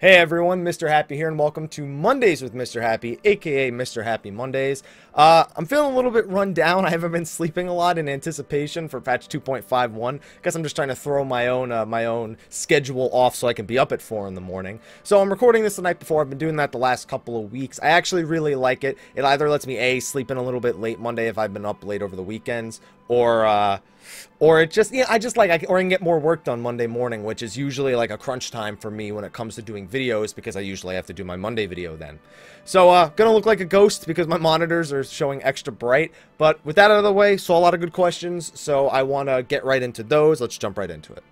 Hey everyone, Mrhappy here, and welcome to Mondays with Mrhappy, aka Mrhappy Mondays. I'm feeling a little bit run down. I haven't been sleeping a lot in anticipation for patch 2.51. Guess I'm just trying to throw my own schedule off so I can be up at 4 in the morning. So I'm recording this the night before. I've been doing that the last couple of weeks. I actually really like it. It either lets me sleep in a little bit late Monday if I've been up late over the weekends, or it just, I can get more work done Monday morning, which is usually like a crunch time for me when it comes to doing videos, because I usually have to do my Monday video then. So, gonna look like a ghost because my monitors are showing extra bright. But with that out of the way, saw a lot of good questions, so I want to get right into those. Let's jump right into it.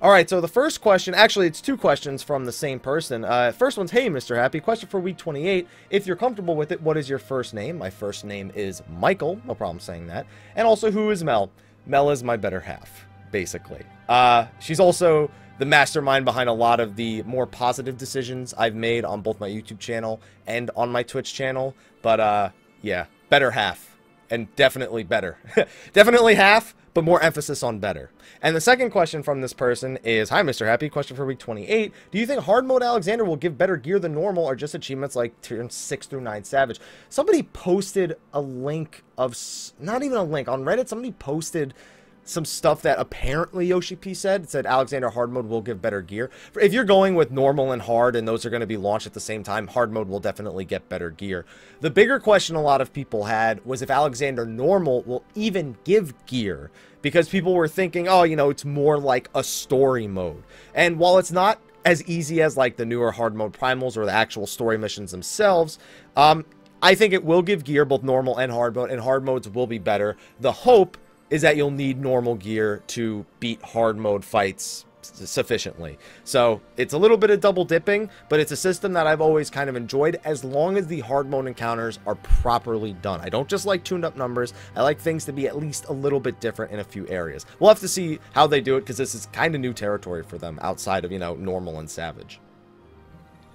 Alright, so the first question, actually it's two questions from the same person. First one's, hey Mrhappy, question for week 28. If you're comfortable with it, what is your first name? My first name is Michael, no problem saying that. And also, who is Mel? Mel is my better half, basically. She's also the mastermind behind a lot of the more positive decisions I've made on both my YouTube channel and on my Twitch channel. But, yeah, better half. And definitely better. Definitely half, but more emphasis on better. And the second question from this person is, hi Mrhappy, question for week 28. Do you think hard mode Alexander will give better gear than normal, or just achievements like turn 6 through 9 Savage? Somebody posted a link of, not even a link, on Reddit, somebody posted some stuff that apparently Yoshi P said. It said Alexander hard mode will give better gear. If you're going with normal and hard and those are going to be launched at the same time, hard mode will definitely get better gear. The bigger question a lot of people had was if Alexander normal will even give gear, because people were thinking, oh, you know, it's more like a story mode. And while it's not as easy as like the newer hard mode primals or the actual story missions themselves, I think it will give gear, both normal and hard modes will be better. The hope is that you'll need normal gear to beat hard mode fights sufficiently. So it's a little bit of double dipping, but it's a system that I've always kind of enjoyed, as long as the hard mode encounters are properly done. I don't just like tuned up numbers. I like things to be at least a little bit different in a few areas. We'll have to see how they do it, because this is kind of new territory for them outside of, you know, normal and savage.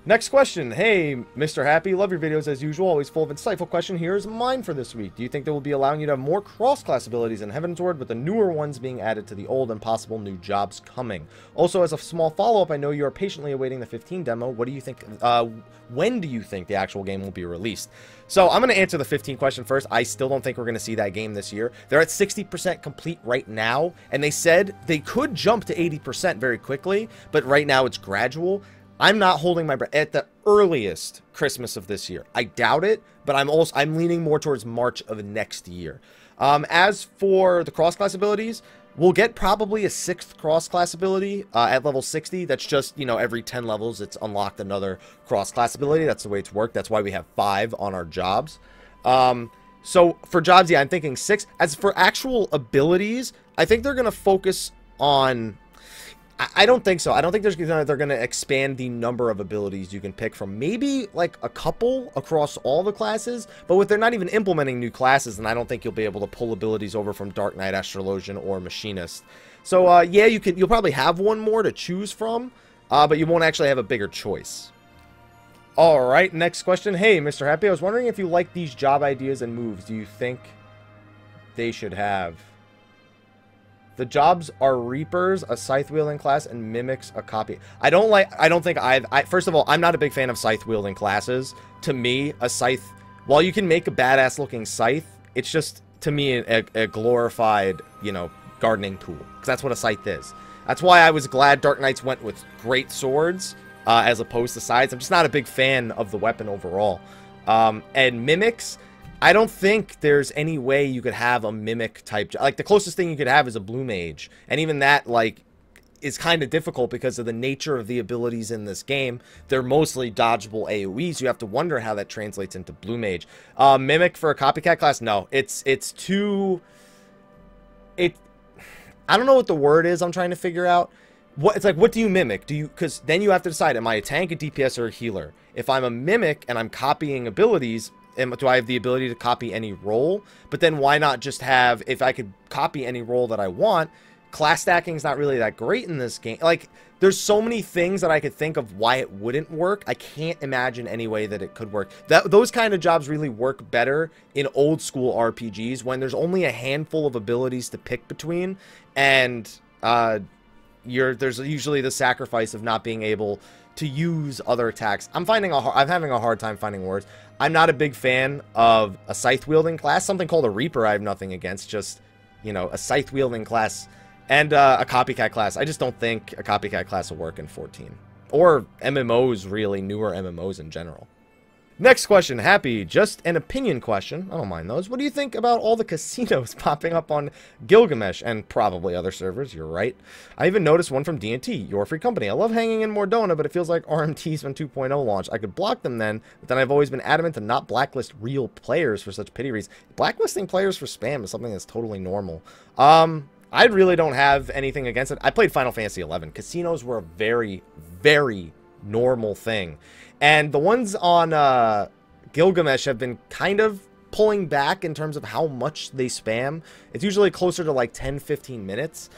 Next question. Hey, Mrhappy, love your videos as usual, always full of insightful question. Here's mine for this week. Do you think they will be allowing you to have more cross-class abilities in Heaven's Ward, with the newer ones being added to the old and possible new jobs coming? Also, as a small follow-up, I know you are patiently awaiting the 15 demo. What do you think, when do you think the actual game will be released? So I'm going to answer the 15 question first. I still don't think we're going to see that game this year. They're at 60% complete right now, and they said they could jump to 80% very quickly, but right now it's gradual. I'm not holding my breath at the earliest Christmas of this year. I doubt it, but I'm leaning more towards March of next year. As for the cross-class abilities, we'll get probably a 6th cross-class ability at level 60. That's just, you know, every 10 levels it's unlocked another cross-class ability. That's the way it's worked. That's why we have 5 on our jobs. So for jobs, yeah, I'm thinking 6. As for actual abilities, I think they're going to focus on... I don't think so. I don't think they're going to expand the number of abilities you can pick from. Maybe like a couple across all the classes, but with they're not even implementing new classes, then I don't think you'll be able to pull abilities over from Dark Knight, Astrologian, or Machinist. So yeah, you'll probably have one more to choose from, but you won't actually have a bigger choice. All right, next question. Hey, Mrhappy, I was wondering if you like these job ideas and moves. Do you think they should have? The jobs are Reapers, a scythe-wielding class, and Mimics, a copy. First of all, I'm not a big fan of scythe-wielding classes. To me, a scythe, while you can make a badass-looking scythe, it's just, to me, a glorified, you know, gardening tool. Because that's what a scythe is. That's why I was glad Dark Knights went with great swords, as opposed to scythes. I'm just not a big fan of the weapon overall. And Mimics... I don't think there's any way you could have a mimic type. Like, the closest thing you could have is a blue mage. And even that, like, is kind of difficult because of the nature of the abilities in this game. They're mostly dodgeable AoEs. You have to wonder how that translates into blue mage. Mimic for a copycat class? No. It's too... I don't know what the word is I'm trying to figure out. It's like, what do you mimic? Because then you have to decide, am I a tank, a DPS, or a healer? If I'm a mimic and I'm copying abilities... do I have the ability to copy any role? But then why not just have, if I could copy any role that I want, class stacking is not really that great in this game. Like, there's so many things that I could think of why it wouldn't work. I can't imagine any way that it could work. Those kind of jobs really work better in old school RPGs when there's only a handful of abilities to pick between, and there's usually the sacrifice of not being able to use other attacks. I'm having a hard time finding words. I'm not a big fan of a scythe wielding class. Something called a Reaper I have nothing against. Just, you know, a scythe wielding class and a copycat class. I just don't think a copycat class will work in 14. Or MMOs, really, newer MMOs in general. Next question, Happy, just an opinion question. I don't mind those. What do you think about all the casinos popping up on Gilgamesh and probably other servers? You're right. I even noticed one from D&T, your free company. I love hanging in Mordona, but it feels like RMT's when 2.0 launched. I could block them then, but then I've always been adamant to not blacklist real players for such pity reasons. Blacklisting players for spam is something that's totally normal. I really don't have anything against it. I played Final Fantasy XI. Casinos were a very, very normal thing. And the ones on Gilgamesh have been kind of pulling back in terms of how much they spam. It's usually closer to like 10-15 minutes.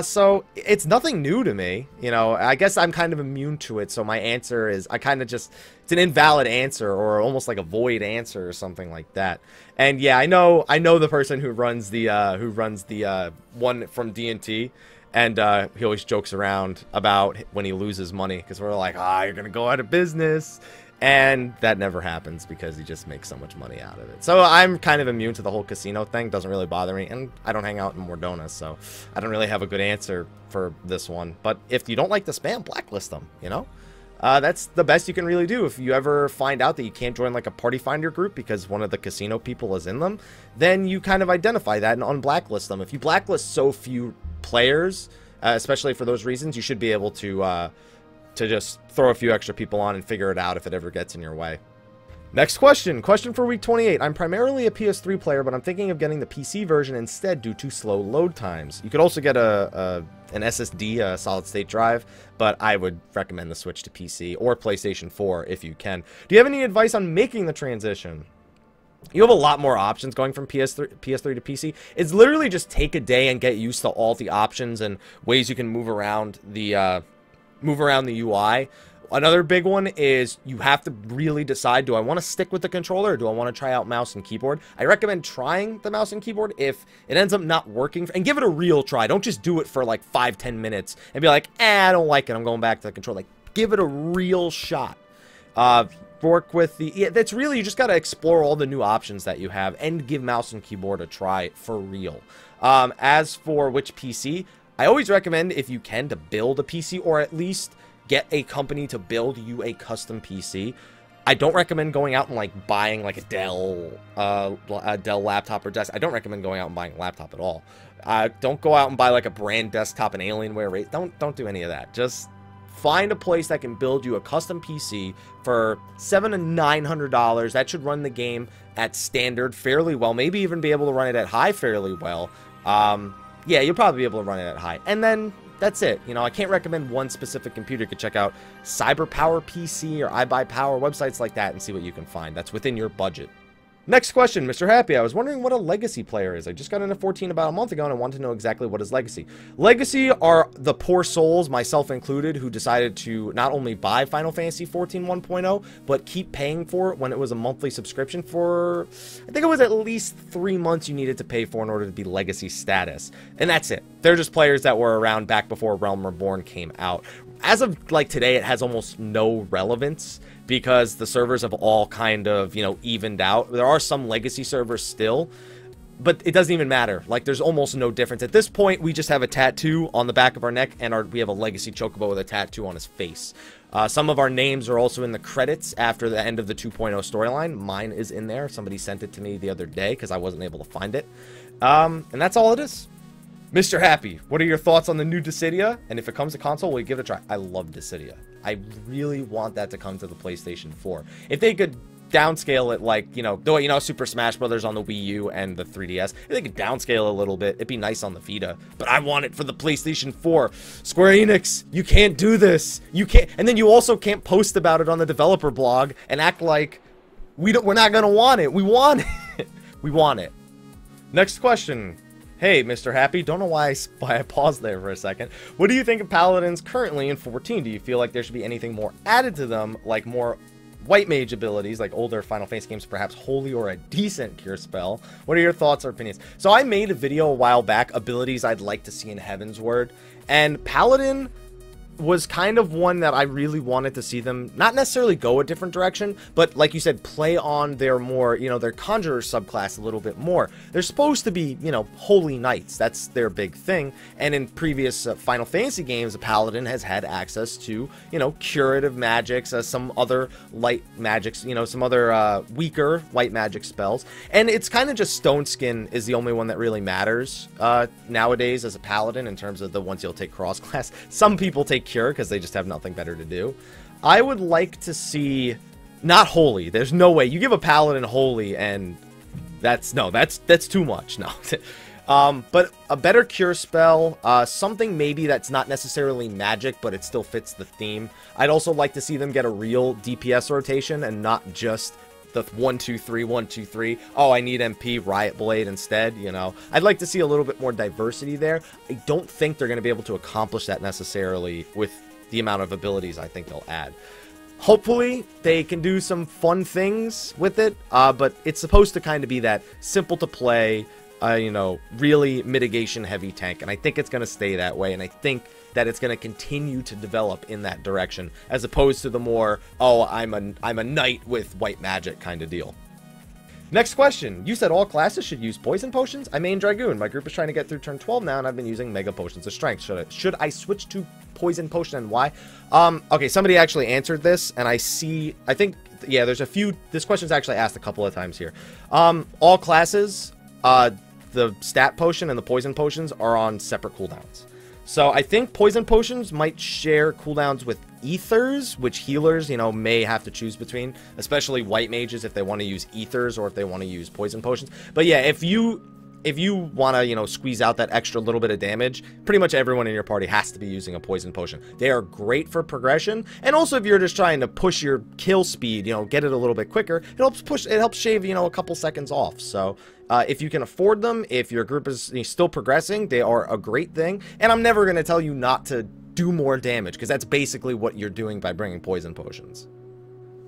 So it's nothing new to me. You know, I guess I'm kind of immune to it. So my answer is it's an invalid answer or almost like a void answer or something like that. And yeah, I know the person who runs the one from D&T. And he always jokes around about when he loses money because we're like, you're going to go out of business. And that never happens because he just makes so much money out of it. So I'm kind of immune to the whole casino thing. Doesn't really bother me. And I don't hang out in Mordona, so I don't really have a good answer for this one. But if you don't like the spam, blacklist them, you know? That's the best you can really do. If you ever find out that you can't join like a party finder group because one of the casino people is in them, then you kind of identify that and unblacklist them. If you blacklist so few players, especially for those reasons, you should be able to just throw a few extra people on and figure it out if it ever gets in your way. Next question for week 28. I'm primarily a PS3 player, but I'm thinking of getting the PC version instead due to slow load times. You could also get an SSD, a solid state drive, but I would recommend the switch to PC or PlayStation 4 if you can. Do you have any advice on making the transition? You have a lot more options going from PS3 to PC. It's literally just take a day and get used to all the options and ways you can move around the UI. Another big one is you have to really decide, do I want to stick with the controller or do I want to try out mouse and keyboard? I recommend trying the mouse and keyboard. If it ends up not working, and give it a real try. Don't just do it for like 5-10 minutes and be like, I don't like it, I'm going back to the controller. Like, give it a real shot. Work with that's really, you just got to explore all the new options that you have and give mouse and keyboard a try for real. As for which PC, I always recommend, if you can, to build a PC or at least get a company to build you a custom PC. I don't recommend going out and like buying like a Dell laptop or desk. I don't recommend going out and buying a laptop at all. Don't go out and buy like a brand desktop and Alienware. Don't do any of that. Just find a place that can build you a custom PC for $700 to $900. That should run the game at standard fairly well. Maybe even be able to run it at high fairly well. Yeah, you'll probably be able to run it at high. And then that's it. You know, I can't recommend one specific computer. You could check out CyberPower PC or iBuyPower, websites like that, and see what you can find. That's within your budget. Next question, Mr. Happy. I was wondering what a legacy player is. I just got into 14 about a month ago, and I wanted to know exactly what is legacy. Legacy are the poor souls, myself included, who decided to not only buy Final Fantasy 14 1.0, but keep paying for it when it was a monthly subscription for, I think it was at least 3 months you needed to pay for in order to be legacy status. And that's it. They're just players that were around back before Realm Reborn came out. As of like today, it has almost no relevance because the servers have all kind of, you know, evened out. There are some legacy servers still, but it doesn't even matter. Like, there's almost no difference. At this point, we just have a tattoo on the back of our neck, and we have a legacy chocobo with a tattoo on his face. Some of our names are also in the credits after the end of the 2.0 storyline. Mine is in there. Somebody sent it to me the other day because I wasn't able to find it. And that's all it is. Mr. Happy, what are your thoughts on the new Dissidia? And if it comes to console, will you give it a try? I love Dissidia. I really want that to come to the PlayStation 4. If they could downscale it like, you know, Super Smash Brothers on the Wii U and the 3DS, if they could downscale a little bit, it'd be nice on the Vita. But I want it for the PlayStation 4. Square Enix, you can't do this. You can't. And then you also can't post about it on the developer blog and act like we're not going to want it. We want it. We want it. Next question. Hey, Mr. Happy, don't know why I paused there for a second. What do you think of Paladins currently in 14? Do you feel like there should be anything more added to them, like more white mage abilities, like older Final Fantasy games, perhaps Holy or a decent Cure Spell? What are your thoughts or opinions? So I made a video a while back, abilities I'd like to see in Heavensward, and Paladin was kind of one that I really wanted to see them not necessarily go a different direction, but like you said, play on their more, you know, their conjurer subclass a little bit more. They're supposed to be, you know, holy knights. That's their big thing. And in previous Final Fantasy games, a paladin has had access to, you know, curative magics, some other light magics, you know, some other weaker white magic spells. And it's kind of just Stone Skin is the only one that really matters nowadays as a paladin in terms of the ones you'll take cross class. Some people take Cure because they just have nothing better to do. I would like to see not holy. There's no way you give a paladin holy, and that's too much. No. But a better cure spell, something maybe that's not necessarily magic, but it still fits the theme. I'd also like to see them get a real DPS rotation and not just the 1-2-3, 1-2-3. Oh, I need MP, Riot Blade instead, you know. I'd like to see a little bit more diversity there. I don't think they're going to be able to accomplish that necessarily with the amount of abilities I think they'll add. Hopefully, they can do some fun things with it, but it's supposed to kind of be that simple to play, you know, really mitigation-heavy tank, and I think it's going to stay that way, and I think that it's going to continue to develop in that direction, as opposed to the more, oh, I'm a knight with white magic kind of deal. Next question. You said all classes should use poison potions? I main Dragoon. My group is trying to get through turn 12 now, and I've been using mega potions of strength. Should I switch to poison potion, and why? Okay, somebody actually answered this, and I think, yeah, there's a few, this question's actually asked a couple of times here. All classes, the stat potion and the poison potions are on separate cooldowns. So I think poison potions might share cooldowns with ethers, which healers, you know, may have to choose between, especially white mages if they want to use ethers or if they want to use poison potions. But yeah, if you want to, you know, squeeze out that extra little bit of damage, pretty much everyone in your party has to be using a poison potion. They are great for progression, and also if you're just trying to push your kill speed, you know, get it a little bit quicker, it helps shave, you know, a couple seconds off. So if you can afford them, if your group is still progressing, they are a great thing. And I'm never going to tell you not to do more damage, because that's basically what you're doing by bringing poison potions.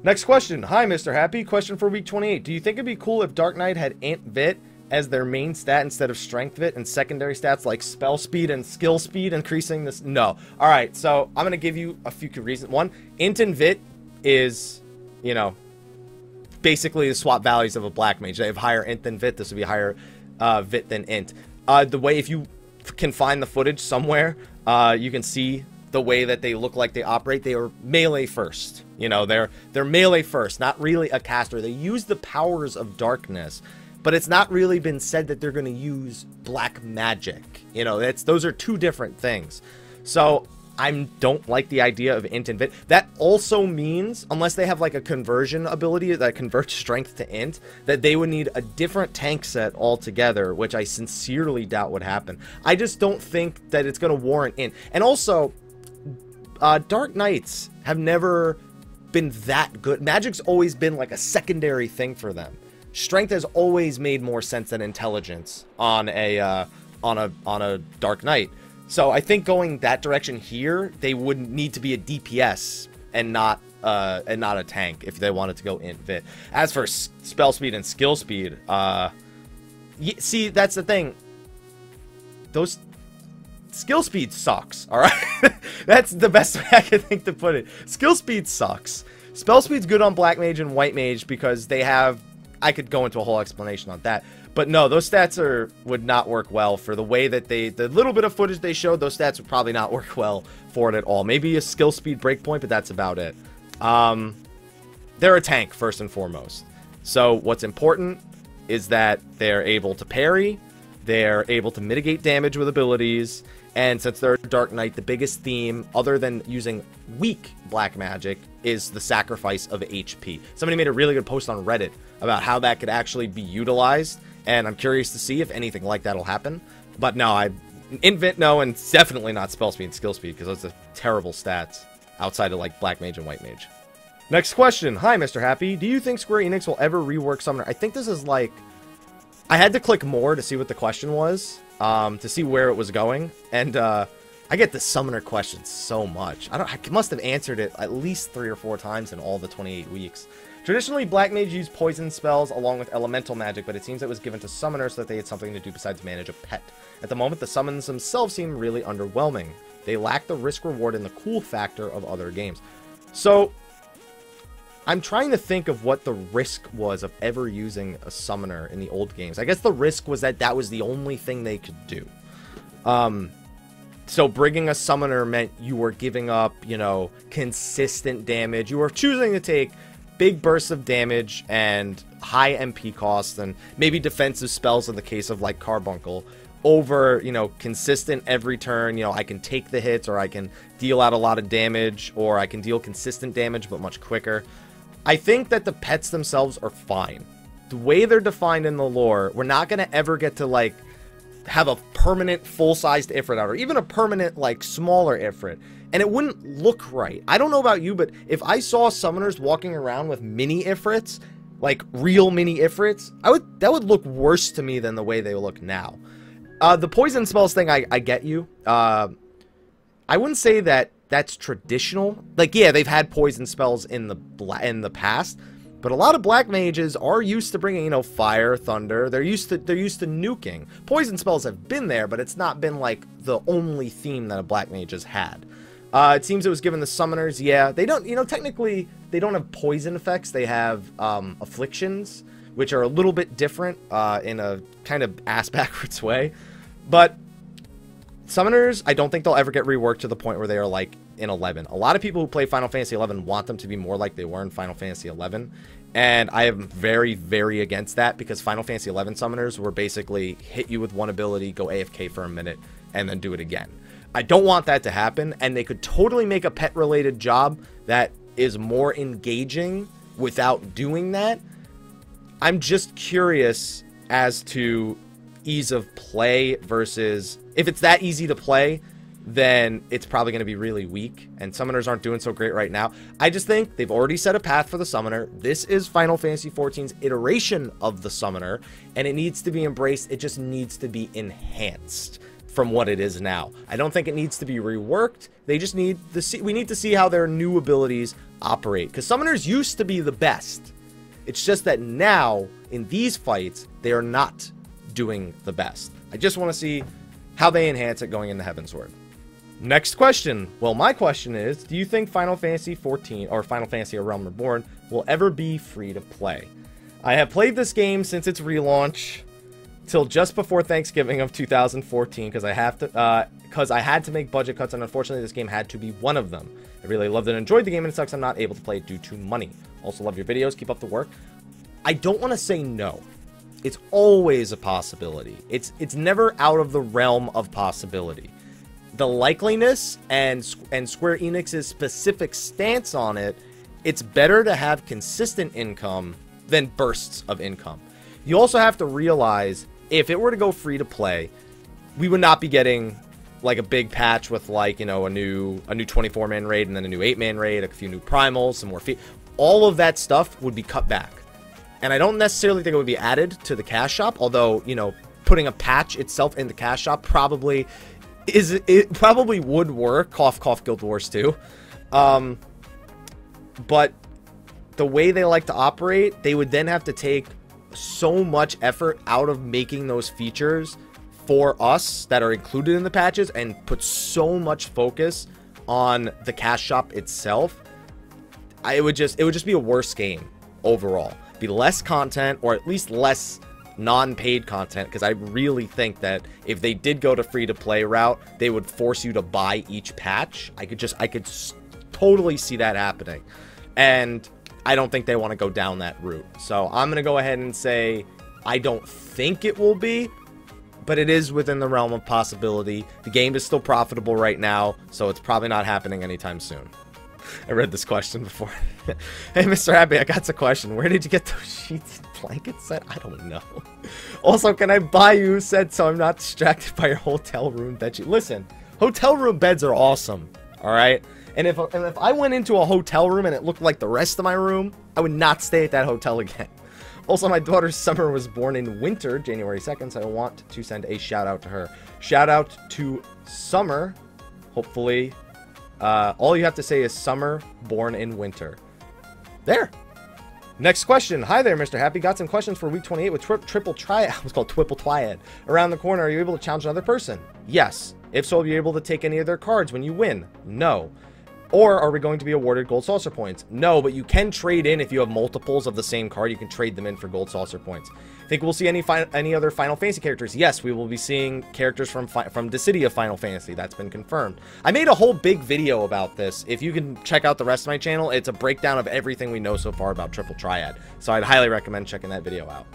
Next question. Hi, Mr. Happy. Question for week 28. Do you think it'd be cool if Dark Knight had Int Vit as their main stat instead of Strength Vit, and secondary stats like Spell Speed and Skill Speed increasing this? No. Alright, so I'm going to give you a few reasons. One, Int and Vit is, you know, basically the swap values of a black mage. They have higher Int than Vit. This would be higher Vit than Int. The way, if you can find the footage somewhere, you can see the way that they look like they operate. They are melee first. You know, they're melee first, not really a caster. They use the powers of darkness, but it's not really been said that they're going to use black magic. You know, those are two different things. So I don't like the idea of Int and Vit. That also means, unless they have like a conversion ability that converts strength to Int, that they would need a different tank set altogether, which I sincerely doubt would happen. I just don't think that it's going to warrant Int. And also, Dark Knights have never been that good. Magic's always been like a secondary thing for them. Strength has always made more sense than intelligence on a Dark Knight. So I think going that direction here, they would need to be a DPS and not a tank if they wanted to go Int Vit. As for spell speed and skill speed, see, that's the thing. Those skill speed sucks. All right, that's the best way I can think to put it. Skill speed sucks. Spell speed's good on black mage and white mage because they have. I could go into a whole explanation on that. But no, those stats would not work well for the way that the little bit of footage they showed, those stats would probably not work well for it at all. Maybe a skill speed breakpoint, but that's about it. They're a tank, first and foremost. So what's important is that they're able to parry, they're able to mitigate damage with abilities, and since they're a Dark Knight, the biggest theme, other than using weak black magic, is the sacrifice of HP. Somebody made a really good post on Reddit about how that could actually be utilized, and I'm curious to see if anything like that will happen. But no, Invent no, and definitely not spell speed and skill speed, because those are terrible stats outside of like black mage and white mage. Next question. Hi, Mr. Happy. Do you think Square Enix will ever rework Summoner? I think this is like... I had to click more to see what the question was, to see where it was going, and I get the Summoner question so much. I must have answered it at least 3 or 4 times in all the 28 weeks. Traditionally, Black Mage used poison spells along with elemental magic, but it seems it was given to summoners so that they had something to do besides manage a pet. At the moment, the summons themselves seem really underwhelming. They lack the risk reward and the cool factor of other games. So I'm trying to think of what the risk was of ever using a summoner in the old games. I guess the risk was that that was the only thing they could do. So bringing a summoner meant you were giving up, you know, consistent damage. You were choosing to take big bursts of damage and high MP costs and maybe defensive spells in the case of like Carbuncle over, you know, consistent every turn. You know, I can take the hits, or I can deal out a lot of damage, or I can deal consistent damage but much quicker. I think that the pets themselves are fine. The way they're defined in the lore, we're not going to ever get to, like, have a permanent full-sized Ifrit out, or even a permanent, like, smaller Ifrit. And it wouldn't look right. I don't know about you, but if I saw summoners walking around with mini Ifrits, like real mini Ifrits, that would look worse to me than the way they look now. The poison spells thing, I get you. I wouldn't say that that's traditional. Like, yeah, they've had poison spells in the past, but a lot of black mages are used to bringing, you know, fire, thunder. They're used to nuking. Poison spells have been there, but it's not been like the only theme that a black mage has had. It seems it was given the summoners. Yeah, they don't, you know, technically they don't have poison effects. They have afflictions, which are a little bit different in a kind of ass-backwards way. But summoners, I don't think they'll ever get reworked to the point where they are like in 11. A lot of people who play Final Fantasy 11 want them to be more like they were in Final Fantasy 11. And I am very, very against that, because Final Fantasy 11 summoners were basically hit you with one ability, go AFK for a minute, and then do it again. I don't want that to happen, and they could totally make a pet-related job that is more engaging without doing that. I'm just curious as to ease of play versus... If it's that easy to play, then it's probably going to be really weak, and summoners aren't doing so great right now. I just think they've already set a path for the summoner. This is Final Fantasy XIV's iteration of the summoner, and it needs to be embraced. It just needs to be enhanced from what it is now. I don't think it needs to be reworked. They just need to see, we need to see how their new abilities operate, because summoners used to be the best. It's just that now in these fights they are not doing the best. I just want to see how they enhance it going into Heavensward. Next question. Well, my question is, do you think Final Fantasy XIV or Final Fantasy: A Realm Reborn will ever be free to play? I have played this game since its relaunch till just before Thanksgiving of 2014, because I had to make budget cuts, and unfortunately this game had to be one of them. I really loved and enjoyed the game, and it sucks I'm not able to play it due to money. Also love your videos, keep up the work. I don't want to say no. It's always a possibility. It's never out of the realm of possibility. The likeliness and Square Enix's specific stance on it, it's better to have consistent income than bursts of income. You also have to realize, if it were to go free to play, we would not be getting like a big patch with, like, you know, a new 24-man raid and then a new 8-man raid, a few new primals, some more all of that stuff would be cut back. And I don't necessarily think it would be added to the cash shop, although, you know, putting a patch itself in the cash shop probably would work. Cough, cough, Guild Wars 2. But the way they like to operate, they would then have to take so much effort out of making those features for us that are included in the patches and put so much focus on the cash shop itself. It would just be a worse game overall. Be less content, or at least less non-paid content, because I really think that if they did go to free-to-play route, they would force you to buy each patch. I could totally see that happening, and I don't think they want to go down that route. So I'm gonna go ahead and say I don't think it will be, but it is within the realm of possibility. The game is still profitable right now, so it's probably not happening anytime soon. I read this question before. Hey, Mr. Happy, I got a question. Where did you get those sheets and blankets set? I don't know. Also, can I buy you a set so I'm not distracted by your hotel room bed sheet? Listen, hotel room beds are awesome, all right? And if I went into a hotel room and it looked like the rest of my room, I would not stay at that hotel again. Also, my daughter's Summer was born in winter, January 2nd, so I want to send a shout out to her. Shout out to Summer. Hopefully, all you have to say is Summer born in winter. There. Next question. Hi there, Mr. Happy. Got some questions for week 28 with triple triad. It was called Twipple Triad. Around the corner, are you able to challenge another person? Yes. If so, will you be able to take any of their cards when you win? No. Or are we going to be awarded gold saucer points? No, but you can trade in if you have multiples of the same card. You can trade them in for gold saucer points. Think we'll see any other Final Fantasy characters? Yes, we will be seeing characters from Dissidia Final Fantasy. That's been confirmed. I made a whole big video about this. If you can check out the rest of my channel, it's a breakdown of everything we know so far about Triple Triad. So I'd highly recommend checking that video out.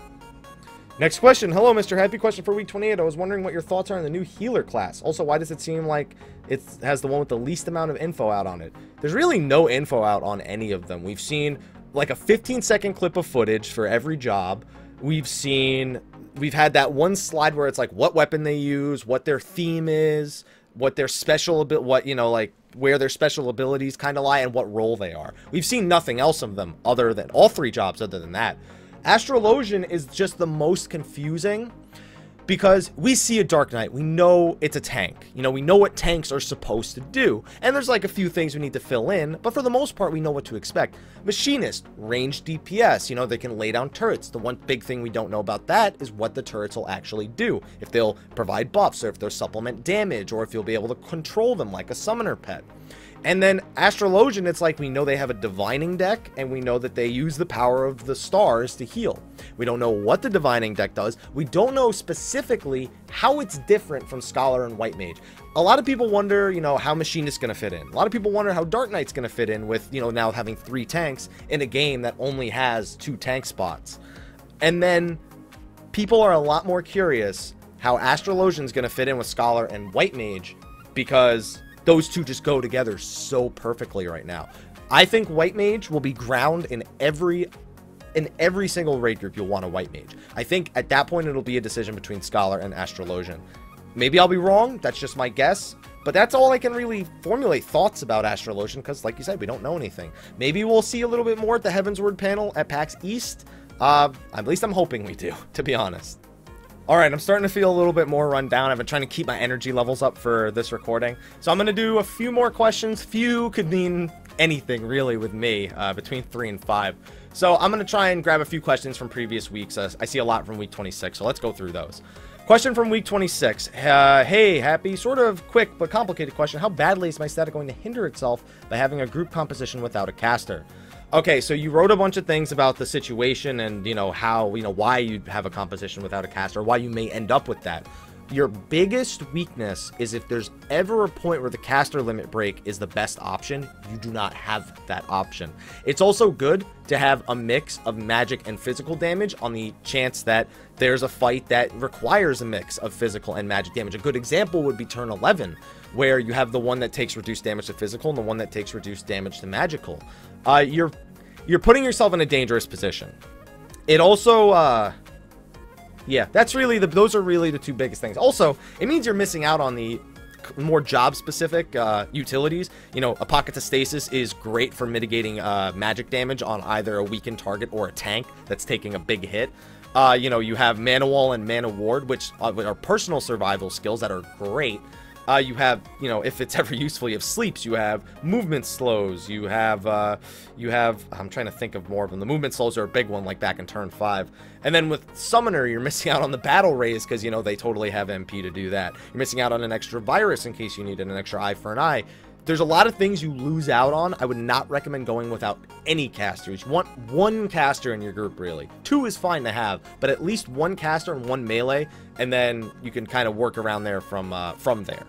Next question. Hello, Mr. Happy. Question for week 28. I was wondering what your thoughts are on the new healer class. Also, why does it seem like it has the one with the least amount of info out on it? There's really no info out on any of them. We've seen like a 15-second clip of footage for every job. We've had that one slide where it's like what weapon they use, what their theme is, what their special where their special abilities kind of lie, and what role they are. We've seen nothing else of them other than all three jobs other than that. Astrologian is just the most confusing because we see a Dark Knight. We know it's a tank. You know, we know what tanks are supposed to do. And there's like a few things we need to fill in, but for the most part, we know what to expect. Machinist, range DPS. You know, they can lay down turrets. The one big thing we don't know about that is what the turrets will actually do. If they'll provide buffs, or if they'll supplement damage, or if you'll be able to control them like a summoner pet. And then Astrologian, it's like we know they have a divining deck, and we know that they use the power of the stars to heal. We don't know what the divining deck does. We don't know specifically how it's different from Scholar and White Mage. A lot of people wonder, you know, how Machinist is going to fit in. A lot of people wonder how Dark Knight's going to fit in with, you know, now having 3 tanks in a game that only has 2 tank spots. And then people are a lot more curious how Astrologian's going to fit in with Scholar and White Mage, because those two just go together so perfectly right now. I think White Mage will be ground in every single raid group you'll want a White Mage. I think at that point it'll be a decision between Scholar and Astrologian. Maybe I'll be wrong, that's just my guess, but that's all I can really formulate thoughts about Astrologian, because like you said, we don't know anything. Maybe we'll see a little bit more at the Heavensward panel at PAX East. At least I'm hoping we do, to be honest. Alright, I'm starting to feel a little bit more run down. I've been trying to keep my energy levels up for this recording. So I'm going to do a few more questions. Few could mean anything, really, with me, between 3 and 5. So I'm going to try and grab a few questions from previous weeks. I see a lot from week 26, so let's go through those. Question from week 26. Hey, Happy. Sort of quick but complicated question. How badly is my stat going to hinder itself by having a group composition without a caster? Okay, so you wrote a bunch of things about the situation and, you know, how, you know, why you'd have a composition without a caster, why you may end up with that. Your biggest weakness is if there's ever a point where the caster limit break is the best option, you do not have that option. It's also good to have a mix of magic and physical damage on the chance that there's a fight that requires a mix of physical and magic damage. A good example would be turn 11, where you have the one that takes reduced damage to physical and the one that takes reduced damage to magical. You're putting yourself in a dangerous position. It also, yeah, those are really the two biggest things. Also, it means you're missing out on the more job-specific utilities. You know, a Pocket to Stasis is great for mitigating magic damage on either a weakened target or a tank that's taking a big hit. You know, you have Mana Wall and Mana Ward, which are personal survival skills that are great. You have, you know, if it's ever useful, you have sleeps, you have movement slows, you have, I'm trying to think of more of them. The movement slows are a big one, like back in turn 5. And then with Summoner, you're missing out on the battle raise, because, you know, they totally have MP to do that. You're missing out on an extra virus in case you needed an extra eye for an eye. There's a lot of things you lose out on. I would not recommend going without any casters. You want one caster in your group, really. 2 is fine to have, but at least one caster and one melee, and then you can kind of work around there from there.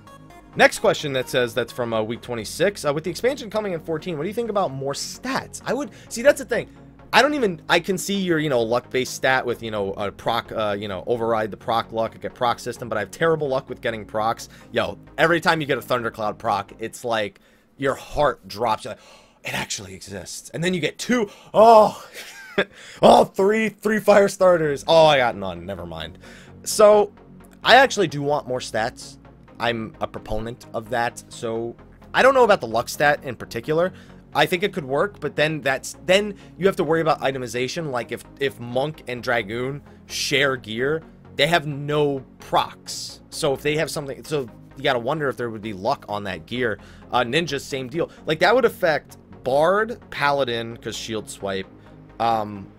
Next question that says that's from week 26. With the expansion coming in 14, what do you think about more stats? See, that's the thing. I can see your, you know, luck-based stat with, you know, a proc, you know, override the proc luck, get proc system, but I have terrible luck with getting procs. Yo, every time you get a Thundercloud proc, it's like your heart drops. You're like, oh, it actually exists. And then you get 2. Oh, oh, three fire starters. Oh, I got none. Never mind. So, I actually do want more stats. I'm a proponent of that. So, I don't know about the luck stat in particular. I think it could work, but then you have to worry about itemization. Like if Monk and Dragoon share gear, they have no procs. So if they have something, so you gotta wonder if there would be luck on that gear. Ninja, same deal. Like that would affect Bard, Paladin, because shield swipe,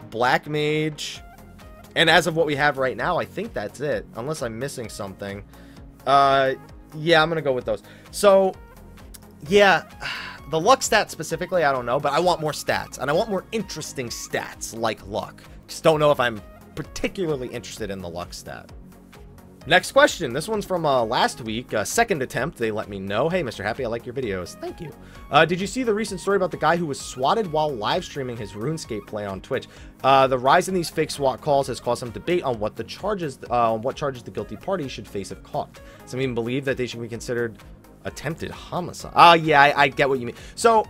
Black Mage, and as of what we have right now, I think that's it, unless I'm missing something. Yeah, I'm going to go with those. So, yeah, the luck stat specifically, I don't know, but I want more stats. And I want more interesting stats like luck. Just don't know if I'm particularly interested in the luck stat. Next question. This one's from last week. Second attempt. They let me know. Hey, Mr. Happy, I like your videos. Thank you. Did you see the recent story about the guy who was swatted while live streaming his RuneScape play on Twitch? The rise in these fake SWAT calls has caused some debate on what charges the guilty party should face if caught. Some even believe that they should be considered attempted homicide. Yeah, I get what you mean. So,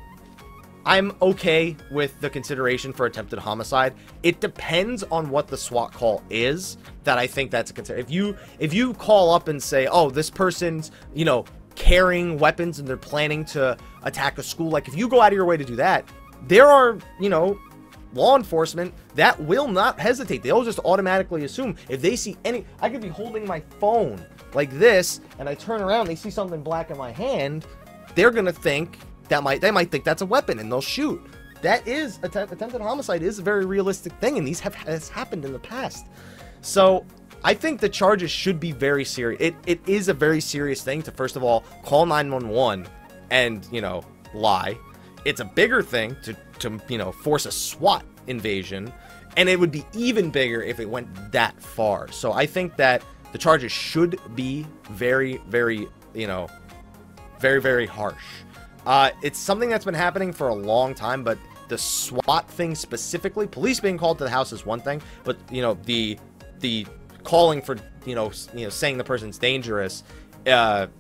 I'm okay with the consideration for attempted homicide. It depends on what the SWAT call is that I think that's a consideration. If you call up and say, oh, this person's, you know, carrying weapons and they're planning to attack a school, like if you go out of your way to do that, there are, you know, law enforcement that will not hesitate. They'll just automatically assume if they see any, I could be holding my phone like this and I turn around, they see something black in my hand, they're going to think they might think that's a weapon and they'll shoot. That is attempted homicide is a very realistic thing, and has happened in the past. So I think the charges should be very serious. It is a very serious thing to, first of all, call 911 and, you know, lie. It's a bigger thing to you know, force a SWAT invasion, and it would be even bigger if it went that far. So I think that the charges should be very, very, you know, very, very harsh. It's something that's been happening for a long time, but the SWAT thing specifically, police being called to the house is one thing, but, you know, the calling for, you know, saying the person's dangerous, that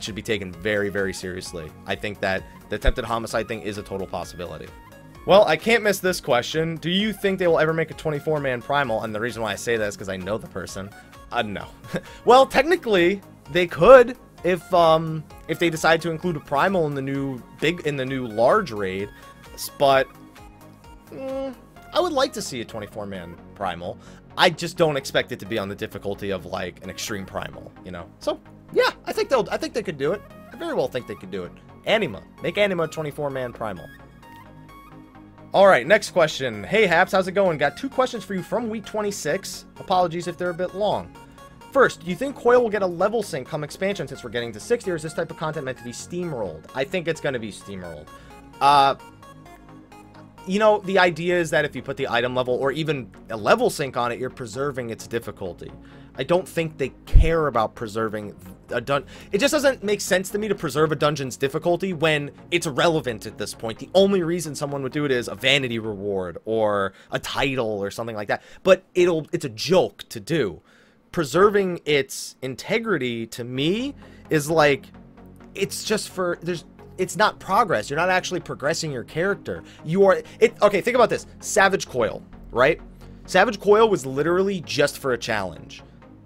should be taken very, very seriously. I think that the attempted homicide thing is a total possibility. Well, I can't miss this question. Do you think they will ever make a 24-man primal? And the reason why I say that is because I know the person. No. Well, technically, they could. If they decide to include a primal in the new large raid, but I would like to see a 24-man primal. I just don't expect it to be on the difficulty of like an extreme primal, you know. So yeah, I think they could do it. I very well think they could do it. Anima, make Anima a 24-man primal. All right, next question. Hey Haps, how's it going? Got 2 questions for you from week 26. Apologies if they're a bit long. First, do you think Coil will get a level sync come expansion since we're getting to 60, or is this type of content meant to be steamrolled? I think it's going to be steamrolled. You know, the idea is that if you put the item level or even a level sync on it, you're preserving its difficulty. I don't think they care about preserving a dungeon. It just doesn't make sense to me to preserve a dungeon's difficulty when it's irrelevant at this point. The only reason someone would do it is a vanity reward or a title or something like that. But it's a joke to do. Preserving its integrity to me is like, it's just for, it's not progress. You're not actually progressing your character. Okay, think about this. Savage Coil, right? Savage Coil was literally just for a challenge,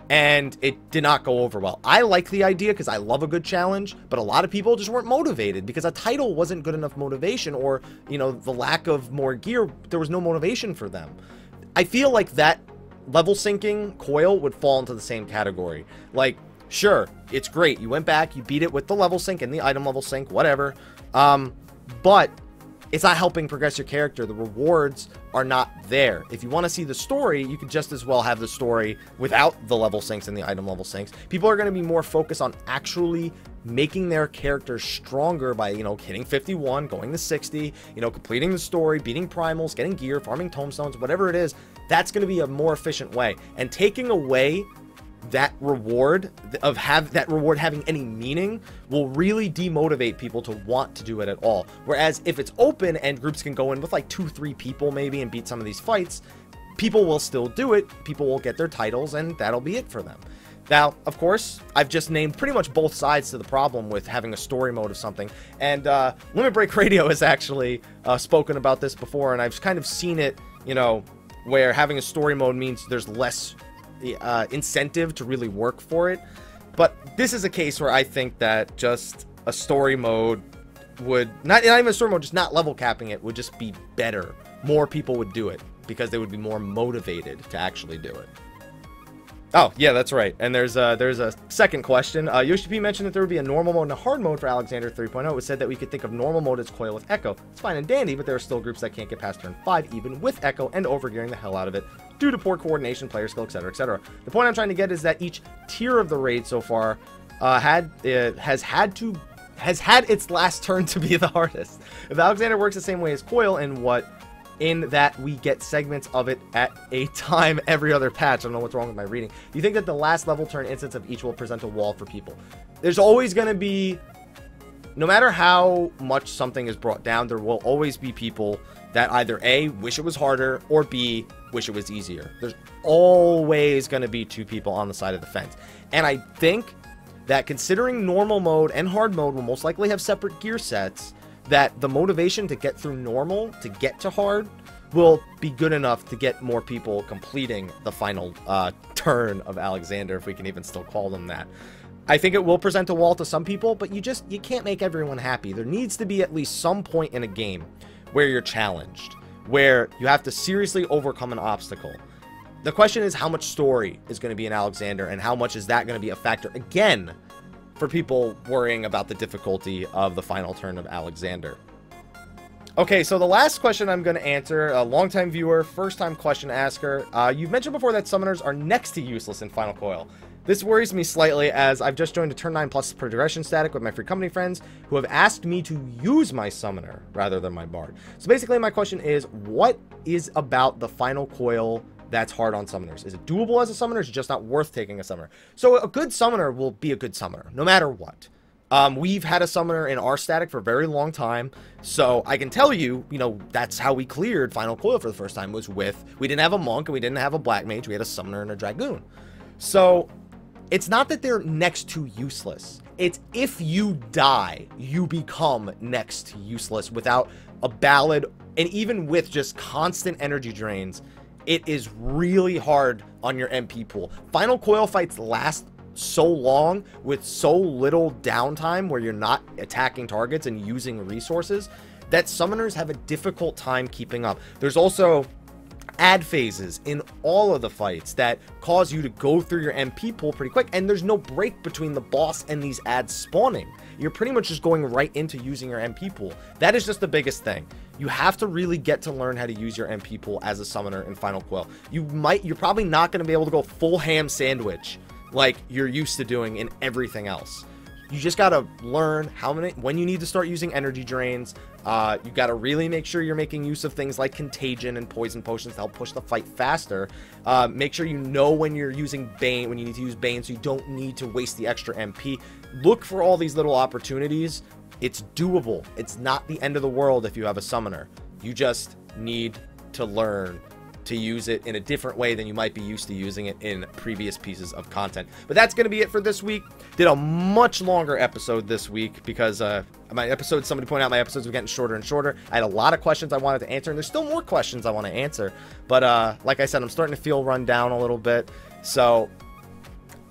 and it did not go over well. I like the idea because I love a good challenge, but a lot of people just weren't motivated because a title wasn't good enough motivation, or, you know, the lack of more gear, there was no motivation for them. I feel like that level syncing Coil would fall into the same category. Like, sure, it's great. You went back, you beat it with the level sync and the item level sync, whatever. But it's not helping progress your character. The rewards are not there. If you want to see the story, you could just as well have the story without the level syncs and the item level syncs. People are going to be more focused on actually making their character stronger by, you know, hitting 51, going to 60, you know, completing the story, beating primals, getting gear, farming tombstones, whatever it is. That's going to be a more efficient way. And taking away that reward having any meaning will really demotivate people to want to do it at all. Whereas if it's open and groups can go in with like 2-3 people maybe and beat some of these fights, people will still do it. People will get their titles, and that'll be it for them. Now, of course, I've just named pretty much both sides to the problem with having a story mode of something. And Limit Break Radio has actually spoken about this before, and I've kind of seen it, you know, where having a story mode means there's less incentive to really work for it. But this is a case where I think that just a story mode would, not even a story mode, just not level capping it would just be better. More people would do it because they would be more motivated to actually do it. Oh, yeah, that's right. And there's a second question. Yoshi P mentioned that there would be a normal mode and a hard mode for Alexander 3.0. It was said that we could think of normal mode as Coil with Echo. It's fine and dandy, but there are still groups that can't get past turn 5 even with Echo and overgearing the hell out of it due to poor coordination, player skill, etc., etc. The point I'm trying to get is that each tier of the raid so far has had its last turn to be the hardest. If Alexander works the same way as Coil, in that we get segments of it at a time every other patch. I don't know what's wrong with my reading. Do you think that the last level turn instance of each will present a wall for people? There's always going to be, no matter how much something is brought down, there will always be people that either A, wish it was harder, or B, wish it was easier. There's always going to be two people on the side of the fence. And I think that considering normal mode and hard mode will most likely have separate gear sets, that the motivation to get through normal to get to hard will be good enough to get more people completing the final turn of Alexander, if we can even still call them that. I think it will present a wall to some people, but you can't make everyone happy. There needs to be at least some point in a game where you're challenged, where you have to seriously overcome an obstacle. The question is how much story is going to be in Alexander, and how much is that going to be a factor again for people worrying about the difficulty of the final turn of Alexander. Okay, so the last question I'm going to answer, a longtime viewer, first-time question asker. You've mentioned before that summoners are next to useless in Final Coil. This worries me slightly, as I've just joined a turn 9 plus progression static with my free company friends who have asked me to use my summoner rather than my bard. So basically my question is, what is about the Final Coil that's hard on summoners? Is it doable as a summoner, or is it just not worth taking a summoner? So a good summoner will be a good summoner, no matter what. We've had a summoner in our static for a very long time, so I can tell you, that's how we cleared Final Coil for the first time, was with, we didn't have a monk and we didn't have a black mage, we had a summoner and a dragoon. So it's not that they're next to useless. It's if you die, you become next to useless without a ballad, and even with just constant energy drains. It is really hard on your MP pool. Final Coil fights last so long with so little downtime where you're not attacking targets and using resources that summoners have a difficult time keeping up. There's also ad phases in all of the fights that cause you to go through your MP pool pretty quick, and there's no break between the boss and these ads spawning. You're pretty much just going right into using your MP pool. That is just the biggest thing. You have to really get to learn how to use your MP pool as a summoner in Final Coil. You're probably not going to be able to go full ham sandwich like you're used to doing in everything else. You just got to learn when you need to start using energy drains. You got to really make sure you're making use of things like contagion and poison potions to help push the fight faster. Make sure you know when you're using Bane, when you need to use Bane, so you don't need to waste the extra MP. Look for all these little opportunities. It's doable. It's not the end of the world if you have a summoner. You just need to learn to use it in a different way than you might be used to using it in previous pieces of content. But that's going to be it for this week. Did a much longer episode this week because somebody pointed out my episodes were getting shorter and shorter. I had a lot of questions I wanted to answer, and there's still more questions I want to answer. But like I said, I'm starting to feel run down a little bit, so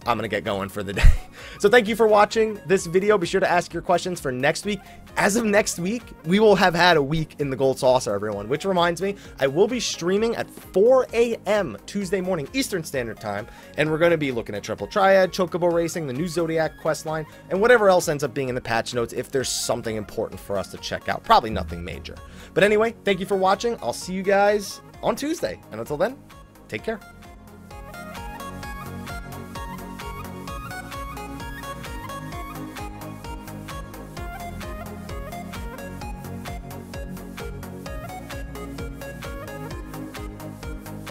I'm going to get going for the day. So thank you for watching this video. Be sure to ask your questions for next week. As of next week, we will have had a week in the Gold Saucer, everyone. Which reminds me, I will be streaming at 4 a.m. Tuesday morning Eastern Standard Time. And we're going to be looking at Triple Triad, Chocobo Racing, the new Zodiac questline, and whatever else ends up being in the patch notes if there's something important for us to check out. Probably nothing major. But anyway, thank you for watching. I'll see you guys on Tuesday. And until then, take care.